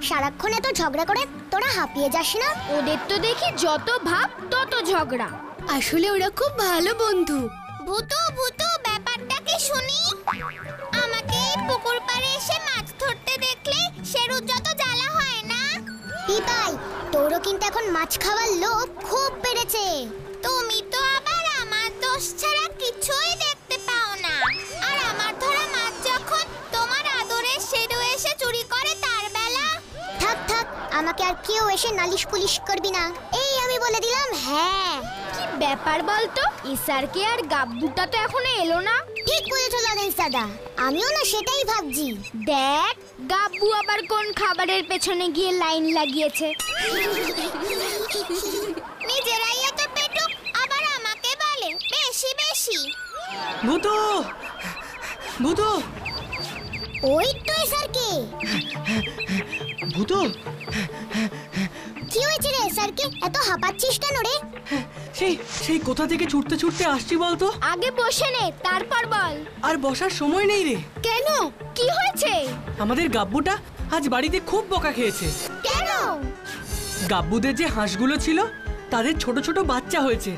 সারাক্ষণ এত ঝগড়া করে তোরা হাঁপিয়ে যাস না? ওদের তো দেখি যত ভাব তত ঝগড়া। আসলে ওরা খুব ভালো বন্ধু। ভূতু ভূতু, ব্যাপারটা কি শুনি? আমাকে পুকুর পাড়ে এসে মাছ ধরতে দেখলে শেরুর যত জ্বালা হয় না? পিপাই, তোরও কিন্তু এখন মাছ খাওয়ার লোভ খুব বেড়েছে। তুমি তো আবার আমার দোষ ছাড়া কিছুই দেখতে পাও না। আর আমার ধরা মাছ যখন তোমার আদরে শেরু এসে চুরি করে তার বেলা। থাক থাক, আমাকে আর কেউ এসে নালিশ পুলিশ করবি না, এই আমি বলে দিলাম। হ্যাঁ, কি ব্যাপার বলতো? ইসারকে আর গাব্বুটা তো এখনো এলো না। ঠিক বলেছ লরেন্স দাদা, আমিও না সেটাই ভাবছি। দেখ, গাব্বু আবার কোন খাবারের পেছনে গিয়ে লাইন লাগিয়েছে। নিজেরাই এত পেটুক, আবার আমাকে বলে বেশি বেশি। ভূতু ভূতু, ওই তো স্যারকে। ভূতু, কি হয়েছে রে স্যারকে? এত হাঁপাচ্ছিস কেন রে? সেই সেই কোথা থেকে ছুটতে ছুটতে আসছি বলতো? আগে বসে নে, তারপর বল। আর বসার সময় নেই রে। কেন, কি হয়েছে? আমাদের গাব্বুটা আজ বাড়িতে খুব বকা খেয়েছে। কেন? গাব্বুদের যে হাঁসগুলো ছিল তাদের ছোট ছোট বাচ্চা হয়েছে।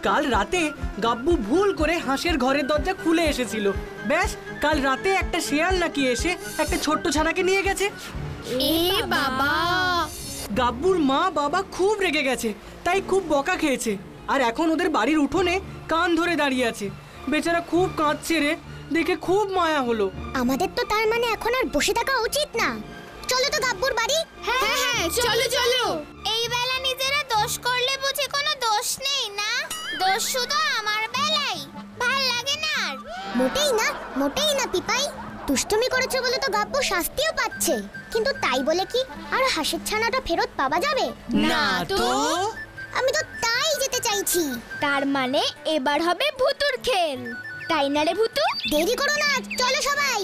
কাল রাতে গাব্বু ভুল করে হাঁসের ঘরের দরজা খুলে এসেছিল। ব্যাস, কাল রাতে একটা শেয়াল নাকি এসে একটা ছোট্ট ছানাকে নিয়ে গেছে। এ বাবা! গাব্বুর মা বাবা খুব রেগে গেছে, তাই খুব বকা খেয়েছে। আর এখন ওদের বাড়ির উঠোনে কান ধরে দাঁড়িয়ে আছে। বেচারা খুব কাঁদছে রে, দেখে খুব মায়া হলো। আমাদের তো তার মানে এখন আর বসে থাকা উচিত না। চলো তো গাব্বুর বাড়ি। হ্যাঁ হ্যাঁ, চলো চলো। এই বেলা নিজেরা দোষ করলে বুঝি কোনো দোষ নেই না? দোষ শুধু আমার বেলাই। ভাল লাগে না আর। মোটেই না পিপাই। দুষ্টুমি করেছে বলে তো গাব্বু শাস্তিও পাচ্ছে। কিন্তু তাই বলে কি আর হাঁসের ছানাটা ফেরত পাওয়া যাবে? না তো। আমি তো তাই যেতে চাইছি। তার মানে এবার হবে ভূতুর খেল, তাই না রে ভূতু? দেরি করো না, চলো সবাই।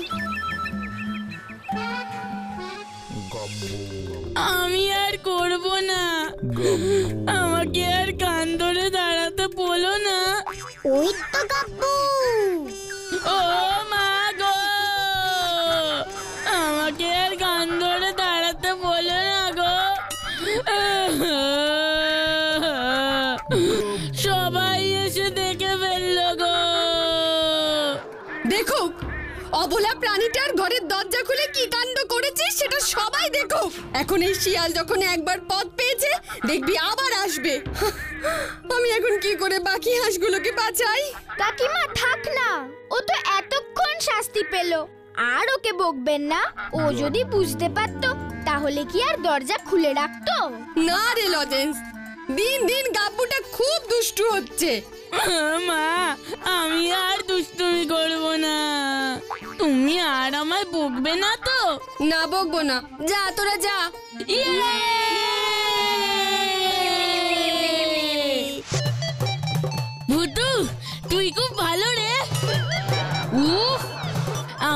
আমি আর করব না, আমাকে আর কান ধরে দাঁড়াতে বলো না। ওই তো গাব্বু। ও মা গো, আমাকে আর কান ধরে দাঁড়াতে বলো না গো। সবাই এসে দেখে ফেললো গো। দেখো, অবলা প্রাণীটার ঘরের দরজা খুলে কি কাণ্ড করেছিস সেটা সবাই দেখো। এখন এই শিয়াল যখন একবার পথ পেয়েছে, দেখবি আবার আসবে। আমি এখন কি করে বাকি হাঁসগুলোকে বাঁচাই? কাকিমা থাক না, ও তো এতক্ষণ শাস্তি পেল, আর ওকে বকবেন না। ও যদি বুঝতে পারতো তাহলে কি আর দরজা খুলে রাখতো? না রে লজেন্স, দিন দিন গাব্বুটা খুব দুষ্টু হচ্ছে। মা, আমি আর দুষ্টুমি করব না। তুমি আর আমায় বকবে না তো? না, বকবো না, যা তোরা যা। ভূতু, তুই খুব ভালো রে। উফ,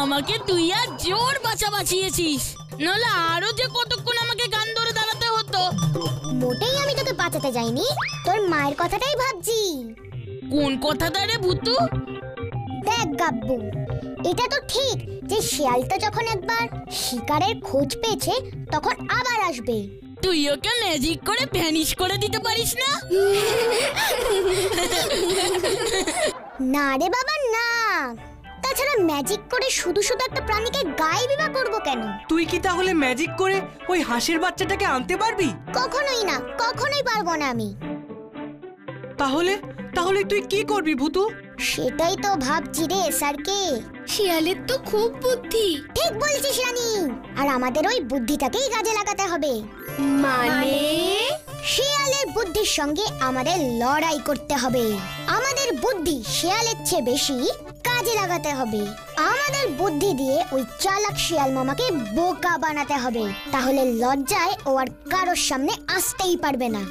আমাকে তুই আর জোর বাঁচিয়েছিস, নাহলে আরো যে কতক্ষণ আমাকে গান ধরে দাঁড়াতে হতো। মোটেই আমি তোকে বাঁচাতে যাইনি, তোর মায়ের কথাটাই ভাবছি। কোন কথাটা রে ভূতু? দেখ গাব্বু, এটা তো ঠিক যে শিয়ালটা যখন একবার শিকারের খোঁজ পেয়েছে তখন আবার আসবে। তুই ওকে ম্যাজিক করে ভ্যানিশ করে দিতে পারিস না? না রে বাবা না, তাছাড়া ম্যাজিক করে শুধু শুধু একটা প্রাণীকে গায়েবই বা করবো কেন? তুই কি তাহলে ম্যাজিক করে ওই হাঁসের বাচ্চাটাকে আনতে পারবি? কখনোই না, কখনোই পারবো না আমি। তাহলে তাহলে তুই কি করবি ভূতু? সেটাই তো ভাবছি রে স্যারকে। শিয়ালের তো খুব বুদ্ধি। ঠিক বলছিস রানী, আর আমাদের ওই বুদ্ধিটাকেই কাজে লাগাতে হবে। মানে? শিয়ালের বুদ্ধির সঙ্গে আমাদের লড়াই করতে হবে। আমাদের বুদ্ধি শিয়ালের চেয়ে বেশি কাজে লাগাতে হবে। আমাদের বুদ্ধি দিয়ে ওই চালাক শিয়াল মামাকে বোকা বানাতে হবে। তাহলে লজ্জায় ও আর কারোর সামনে আসতেই পারবে না।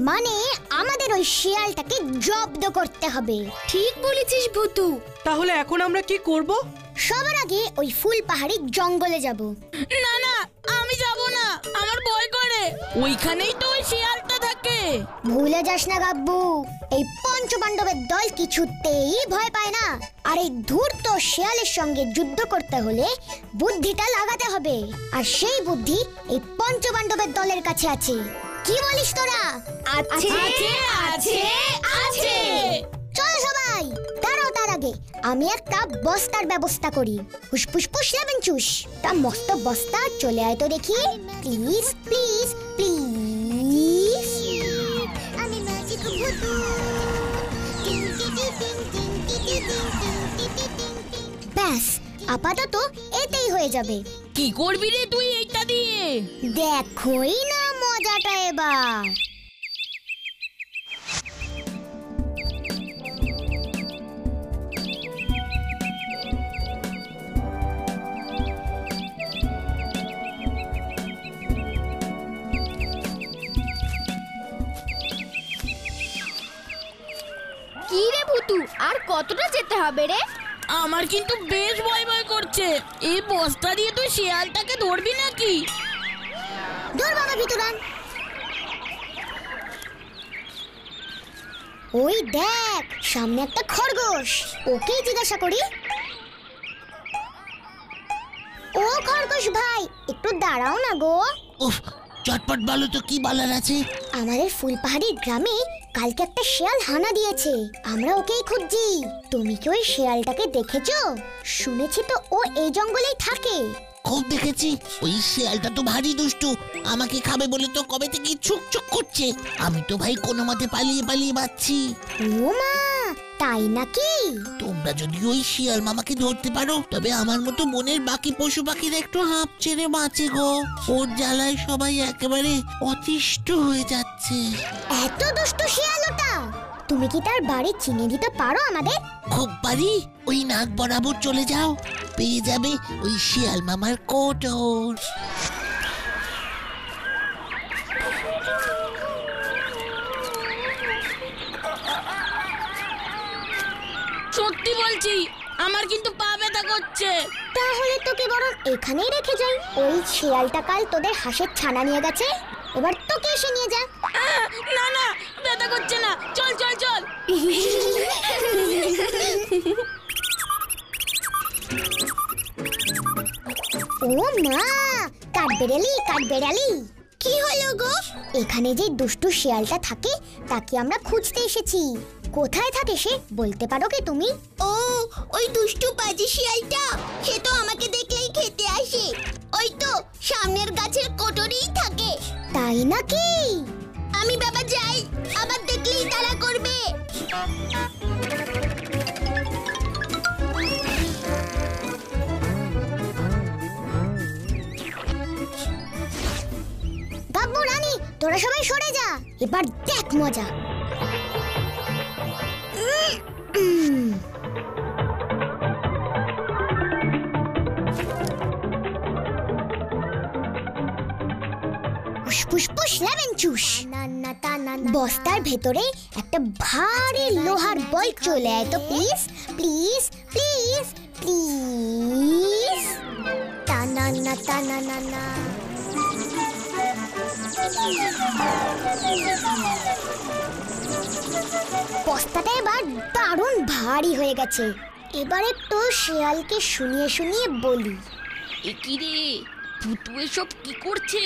মানে আমাদের ওই শিয়ালটাকে জব্দ করতে হবে। ঠিক বলেছিস ভূতু। তাহলে এখন আমরা কি করব? সবার আগে ওই ফুল পাহাড়ি জঙ্গলে যাব। না না, আমি যাব না, আমার ভয় করে। ওইখানেই তো ওই শিয়ালটা থাকে। ভুলে যাস না গাব্বু, এই পঞ্চপাণ্ডবের দল কিছুতেই ভয় পায় না। আর এই ধূর্ত শিয়ালের সঙ্গে যুদ্ধ করতে হলে বুদ্ধিটা লাগাতে হবে, আর সেই বুদ্ধি এই পঞ্চপাণ্ডবের দলের কাছে আছে। কি বলিস তোরা? আছে আছে আছে। চল সবাই, দাঁড়াও, তার আগে আমি একটা বস্তার ব্যবস্থা করি। ফুসফুস ফুস লেবেন চুস, তা মস্ত বস্তা চলে আয় তো দেখি, প্লিজ প্লিজ প্লিজ। আমি ম্যাজিক ভূতু। ব্যাস, আপাতত এতেই হয়ে যাবে। কি করবি রে তুই এইটা দিয়ে? দেখোই না মজাটা এবার। কি রে ভুতু, আর কতটা যেতে হবে রে? আমার কিন্তু বেশ ভয় ভয় করছে। এই বস্তা দিয়ে তুই শিয়ালটাকে ধরবি নাকি? দূর বাবা ভিতরান। ওই দেখ, সামনে একটা খরগোশ। ওকেই জিজ্ঞাসা করি। ও খরগোশ ভাই, একটু দাঁড়াও না গো। উফ, চটপট বলো তো কি বলার আছে। আমাদের ফুলপাহাড়ির গ্রামে কালকে একটা শিয়াল হানা দিয়েছে, আমরা ওকেই খুঁজছি। তুমি কি ওই শিয়ালটাকে দেখেছো? শুনেছি তো ও এই জঙ্গলেই থাকে। খুব দেখেছি, ওই শিয়ালটা তো ভারী দুষ্টু। আমাকে খাবে বলে তো কবে থেকে চুক চুক করছে। আমি তো ভাই কোনো মতে পালিয়ে পালিয়ে বাঁচছি। ও মা, তাই নাকি? তোমরা যদি ওই শিয়াল মামাকে ধরতে পারো, তবে আমার মতো বনের বাকি পশু পাখিরা একটু হাঁপ ছেড়ে বাঁচে গো। ওর জ্বালায় সবাই একেবারে অতিষ্ঠ হয়ে যাচ্ছে। এত দুষ্ট শিয়াল ওটা? তুমি কি তার বাড়ি চিনে দিতে পারো আমাদের? খুব পারি। ওই নাক বরাবর চলে যাও, পেয়ে যাবে ওই শিয়াল মামার কোটর। সত্যি বলছি, আমার কিন্তু পা ব্যথা করছে। তাহলে তোকে বরং এখানেই রেখে যাই। ওই শিয়ালটা কাল তোদের হাঁসের ছানা নিয়ে গেছে, এবার তোকে এসে নিয়ে যা। না না, ব্যথা করছে না, চল চল চল। ও মা, কাঠবেড়ালি কাঠবেড়ালি। কি হলো গো? এখানে যে দুষ্টু শিয়ালটা থাকে তাকে আমরা খুঁজতে এসেছি। কোথায় থাকে সে বলতে পারো কি তুমি? ও, ওই দুষ্টু বাজি শিয়ালটা, সে তো আমাকে দেখলেই খেতে আসে। ওই তো সামনের গাছের কোটরেই থাকে। তাই নাকি? আমি বাবা যাই, আবার দেখলেই তাড়া করবে। গাব্বু রানী, তোরা সবাই সরে যা, এবার দেখ মজা। ফুসফুস লেবেন চুস। বস্তার ভেতরে একটা ভারী লোহার বল চলে আয় তো প্লিজ প্লিজ প্লিজ প্লিজ। টানা না টানা না না। বস্তাটা এবার দারুণ ভারী হয়ে গেছে। এবার একটু শিয়ালকে শুনিয়ে শুনিয়ে বলি। এ কি রে, ভুতু এসব কি করছে?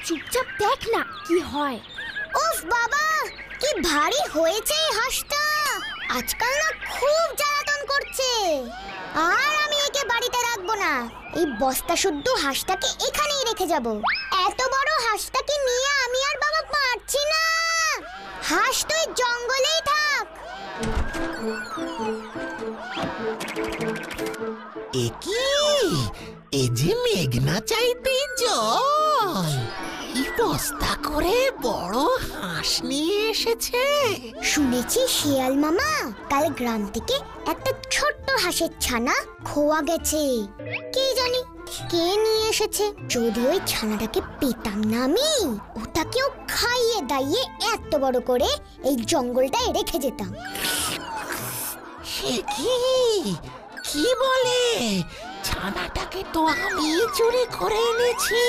চুপচাপ দেখ না কি হয়। উফ বাবা, কি ভারী হয়েছে এই হাঁসটা। আজকাল না খুব জ্বালাতন করছে। আর আমি একে বাড়িতে রাখবো না। এই বস্তা শুদ্ধ হাঁসটাকে এখানেই রেখে যাব। এত বড় হাঁসটাকে নিয়ে আমি আর বাবা পারছি না। হাঁস তুই জঙ্গলেই থাক। এ কি, এ যে মেঘনা চাইতে জল। এই বস্তা করে বড় হাঁস নিয়ে এসেছে। শুনেছি শিয়াল মামা কাল গ্রাম থেকে একটা ছোট্ট হাঁসের ছানা খোয়া গেছে। কে জানি কে নিয়ে এসেছে। যদি ওই ছানাটাকে পেতাম না আমি, ওটাকেও খাইয়ে দাইয়ে এত বড় করে এই জঙ্গলটায় রেখে যেতাম। সে কি, কি বলে? ছানাটাকে তো আমি চুরি করে এনেছি।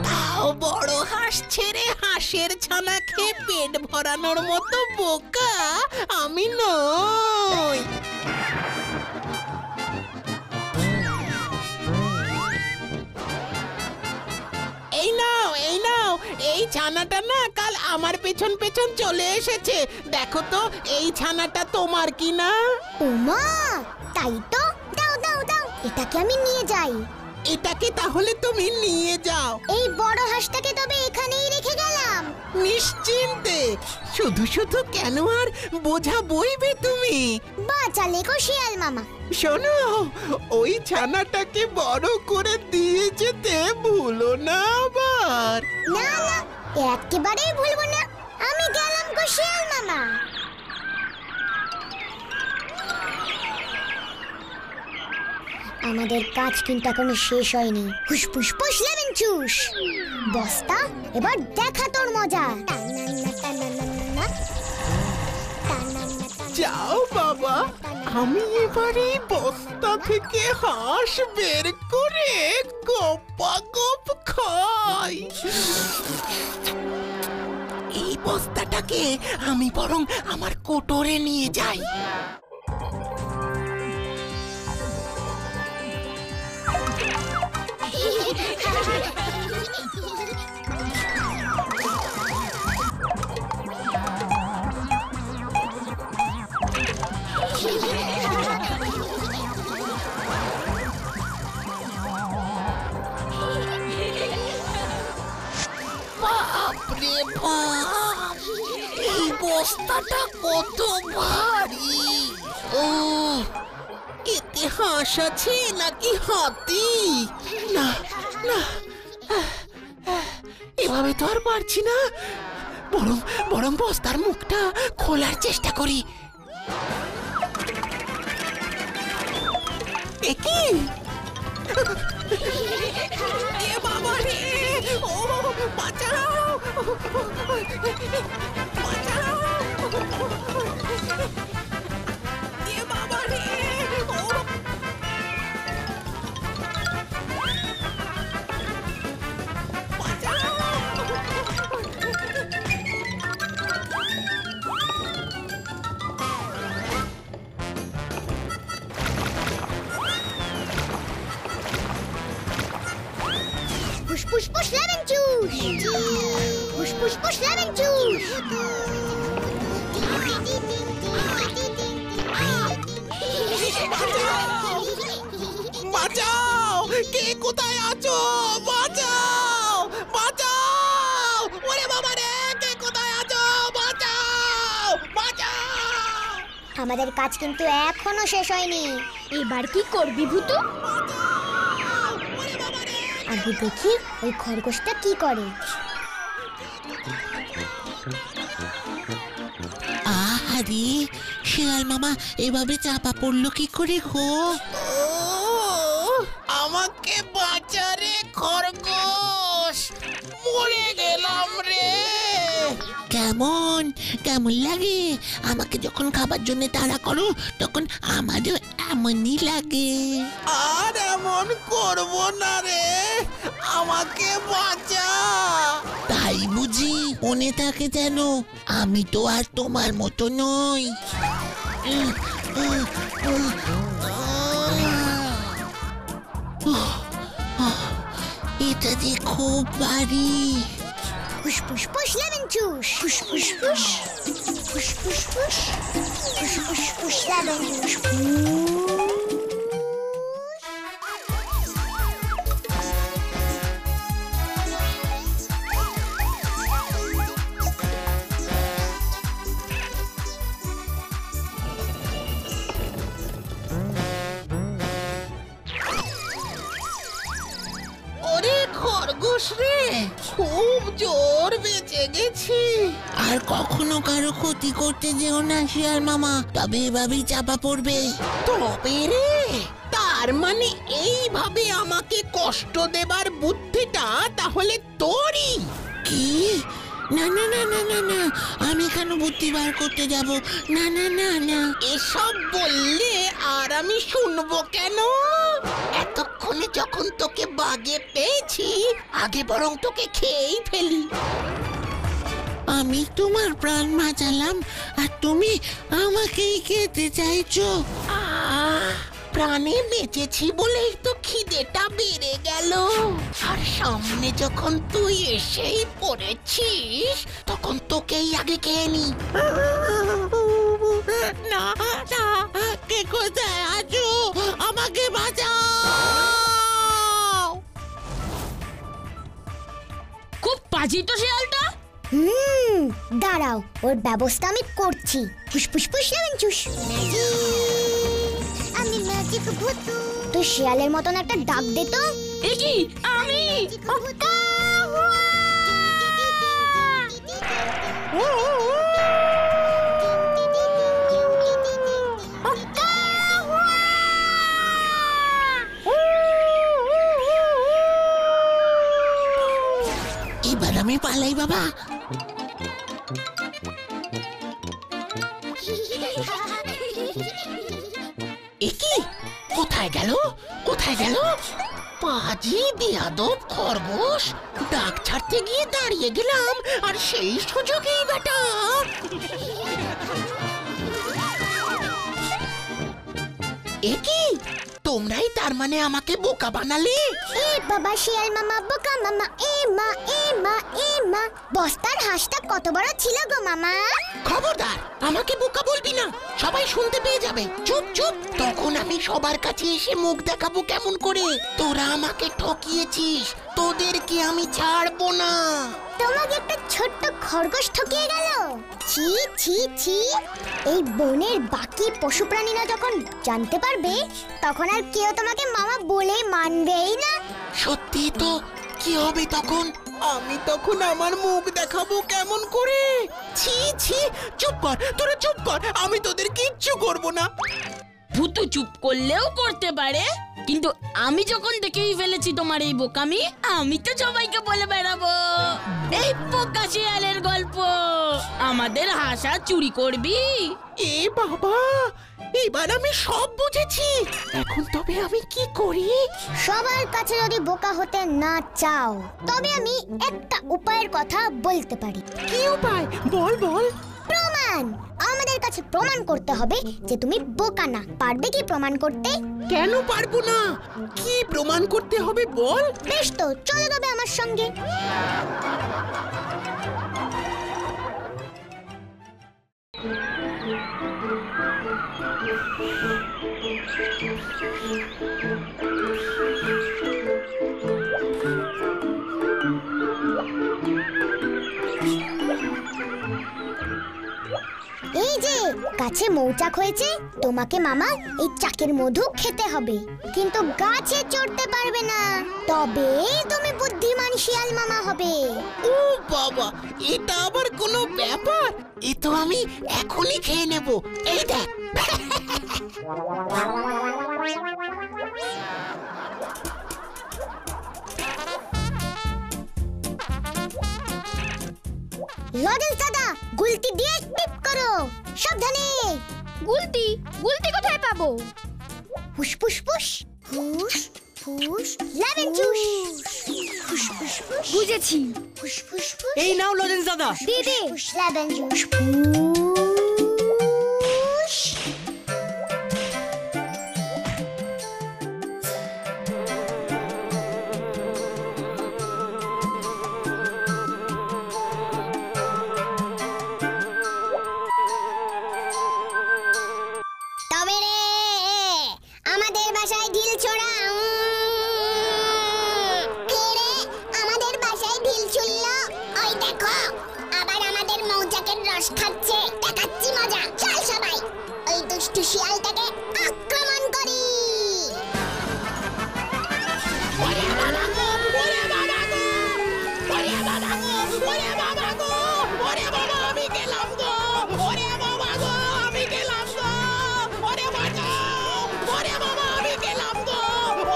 তাও বড় হাঁস ছেড়ে হাঁসের ছানা খেয়ে পেট ভরানোর মতো বোকা আমি নই। ছানাটা না কাল আমার পেছন পেছন চলে এসেছে। দেখো তো এই ছানাটা তোমার কি না? ওমা, তাই তো। দাও দাও দাও, এটাকে আমি নিয়ে যাই। এটাকে তাহলে তুমি নিয়ে যাও। এই বড় হাঁসটাকে তবে এখানেই রেখে গেলাম। নিশ্চিন্তে, শুধু শুধু কেন আর বোঝা বইবে তুমি? বাঁচালে গো শিয়াল মামা। শোনো, ওই ছানাটাকে বড় করে দিয়ে যেতে ভুলো না আবার। না না, একেবারেই ভুলবো না। আমি গেলাম গো শিয়াল মামা। আমাদের কাজ কিন্তু এখনো শেষ হয়নি। হুসফুস পুস লেমন চুস। বস্তা, এবার দেখা তোর মজা। যাও বাবা, আমি এবারে বস্তা থেকে হাঁস বের করে গপাগপ খাই। এই বস্তাটাকে আমি বরং আমার কোটরে নিয়ে যাই। বাপরে বাপ, এই বস্তাটা কত ভারী! ও, এতে হাঁস আছে নাকি হাতি? না না, এভাবে তো আর পারছি না। বরং বরং বস্তার মুখটা খোলার চেষ্টা করি। এ কি? এ বাবা রে! ও বাঁচাও! বাঁচাও! এ বাবা রে! ও পুস পুস লেমন জুস। পুস পুস লেমন জুস। বাঁচাও! কে কোথায় আছো? বাঁচাও! বাঁচাও! ওরে বাবা রে! কে কোথায় আছো? বাঁচাও! বাঁচাও! আমাদের কাজ কিন্তু এখনো শেষ হয়নি। এবার কি করবি ভূতু? আগে দেখি ওই খরগোশটা কি করে। আরে শিয়াল মামা এভাবে চাপা পড়লো কি করে গো? ও, আমাকে বাঁচা রে খরগোশ! মরে গেলাম রে! কেমন কেমন লাগে? আমাকে যখন খাবার জন্য তাড়া করো তখন আমারও এমনই লাগে। আর এমন করব না রে, আমাকে বাঁচা। তাই বুঝি? মনে থাকে যেন আমি তো আর তোমার মতো নই। এটা যে খুব ভারী। পুস পুস পুস লেমন জুস। পুস পুস পুস পুস পুস পুস পুস পুস পুস লেমন জুস। ওরে খরগোশ রে, খুব জোর বেঁচে গেছি। আর কখনো কারো ক্ষতি করতে যেও না শিয়াল মামা, তবে এভাবেই চাপা পড়বে। তবে রে, তার মানে এইভাবে আমাকে কষ্ট দেবার বুদ্ধিটা তাহলে তোরই? কি? না না না না না না, আমি কেন বুদ্ধি বার করতে যাব? না না না না। এসব বললে আর আমি শুনবো কেন? এতক্ষণে যখন তোকে বাগে পেয়েছি, আগে বরং তোকে খেয়েই ফেলি। আমি তোমার প্রাণ বাঁচালাম আর তুমি আমাকেই খেতে চাইছো? প্রাণে বেঁচেছি বলেই তো খিদে বিয়েটা বেড়ে গেল। আর সামনে যখন তুই এসেই পড়েছিস তখন তোকেই আগে খেয়ে নি। না না, কে কোথায় আছো? আমাকে বাঁচাও। খুব পাজি তো শিয়ালটা। দাঁড়াও, ওর ব্যবস্থা আমি করছি। ফুসফুসফুস লেমন চুস। আমি ম্যাজিক ভূতু। তুই শিয়ালের মতন একটা ডাক দে তো। এ কি আমি? এবার আমি পালাই বাবা। একি কোথায় গেল? কোথায় গেল? পাজি বেয়াদব খরগোশ! ডাক ছাড়তে গিয়ে দাঁড়িয়ে গেলাম, আর সেই সুযোগেই বেটা। একি তোমরাই তার মানে আমাকে বোকা বানালে? এ বাবা শিয়াল মামা, বোকা মামা, এ মা এ মা এ মা। বস্তার হাঁসটা কত বড় ছিল গো মামা। খবরদার, আমাকে বোকা বলবি না, সবাই শুনতে পেয়ে যাবে। চুপ চুপ। তখন আমি সবার কাছে এসে মুখ দেখাবো কেমন করে? তোরা আমাকে ঠকিয়েছিস, তোদেরকে আমি ছাড়বো না। তোমাকে একটা ছোট্ট খরগোশ ঠকিয়ে গেল। ছি ছি ছি। এই বনের বাকি পশু প্রাণীরা যখন জানতে পারবে তখন আর কেউ তোমাকে মামা বলেই মানবেই না। সত্যি তো? কি হবে তখন? আমি তখন আমার মুখ দেখাবো কেমন করে? ছি ছি। চুপ কর, তোরা চুপ কর, আমি তোদের কিচ্ছু করবো না। ভূতু চুপ করলেও করতে পারে, কিন্তু আমি যখন দেখেই ফেলেছি তোমার এই বোকামি, আমি তো সবাইকে বলে বেড়াবো এই বোকা শিয়ালের গল্প। আমাদের হাসা চুরি করবি? এ বাবা, এবার আমি সব বুঝেছি। এখন তবে আমি কি করি? সবার কাছে যদি বোকা হতে না চাও তবে আমি একটা উপায়ের কথা বলতে পারি। কি উপায়? বল বল। প্রমাণ। আমাদের কাছে প্রমাণ করতে হবে যে তুমি বোকা না। পারবে কি প্রমাণ করতে? কেন পারবো না? কি প্রমাণ করতে হবে বল? বেশ তো, চলো তবে আমার সঙ্গে। এই যে গাছে মৌচাক হয়েছে, তোমাকে মামা এই চাকের মধু খেতে হবে, কিন্তু গাছে চড়তে পারবে না। তবে তুমি বুদ্ধিমান শিয়াল মামা হবে। ও বাবা, এটা আবার কোনো ব্যাপার? এ তো আমি এখনই খেয়ে নেব। এই দেখ। লজেন্স দাদা, গুলতি দিয়ে টিপ করো, সাবধানে। গুলতি? গুলতি কোথায় পাবো? ফুস ফুস ফুস ফুস ফুস লেমন জুস। ফুস ফুস ফুস বুঝেছি। ফুস ফুস ফুস। এই নাও লজেন্স দাদা। দিদি ফুস লেমন জুস। ফুস। তবে রে, আমাদের বাসায় ঢিল ছোড়া। কে রে আমাদের বাসায় ঢিল ছুড়লো? ওই দেখো, আবার আমাদের মৌচাকের রস খাচ্ছে। দেখাচ্ছি মজা, চল সবাই ওই দুষ্টু শিয়ালটাকে আক্রমণ করি। ওরে বাবা গো, ওরে বাবা গো, ওরে বাবা গো, ওরে বাবা গো, ওরে বাবা আমি গেলাম গো, ওরে বাবা গো আমি গেলাম গো, ওরে বাঁচাও, ওরে বাবা আমি গেলাম গো,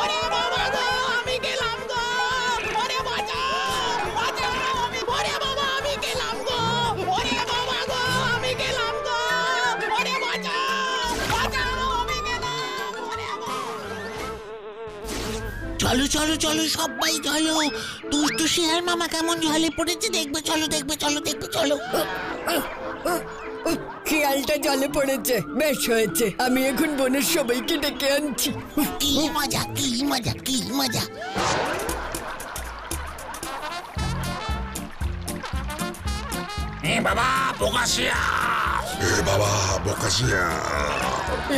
ওরে বাবা গো আমি গেলাম গো, ওরে বাঁচাও, বাঁচাও, ওরে বাবা আমি গেলাম গো, ওরে বাবা গো আমি গেলাম গো, ওরে বাঁচাও, বাঁচাও আমি গেলাম, ওরে বাবা। চলো চলো চলো সবাই চলো, দুষ্টু শিয়াল মামা কেমন জলে পড়েছে দেখবে। চলো দেখবে, চলো দেখবে, চলো। শিয়ালটা জলে পড়েছে, বেশ হয়েছে। আমি এখন বনের সবাইকে ডেকে আনছি। কি মজা, কি মজা, কি মজা। এ বাবা বোকাশিয়া, এ বাবা বোকাশিয়া,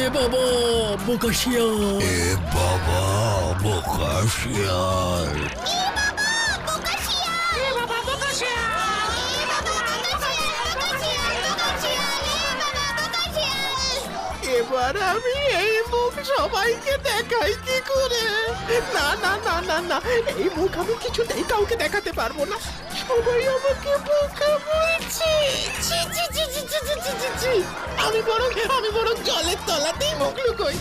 এ বাবা বোকা শিয়াল। এ বাবা বোকাশিয়াল। এবার আমি এই মুখ সবাইকে দেখাই কি করে? না না না না না, এই মুখ আমি কিছুতেই কাউকে দেখাতে পারবো না। সবাই আমাকে বোকা বলছে। ছি, ছি, ছি, ছি, ছি, ছি, ছি, ছি, ছি। আমি বরং জলের তলাতেই মুখ লুকোই।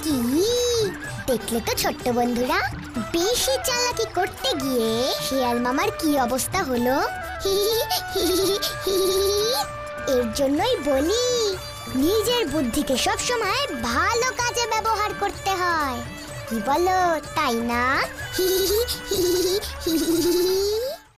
কি দেখলে তো ছোট্ট বন্ধুরা, বেশি চালাকি করতে গিয়ে শিয়াল মামার কি অবস্থা হলো। এর জন্যই বলি, নিজের বুদ্ধিকে সবসময় ভালো কাজে ব্যবহার করতে হয়। কি বলো, তাই না?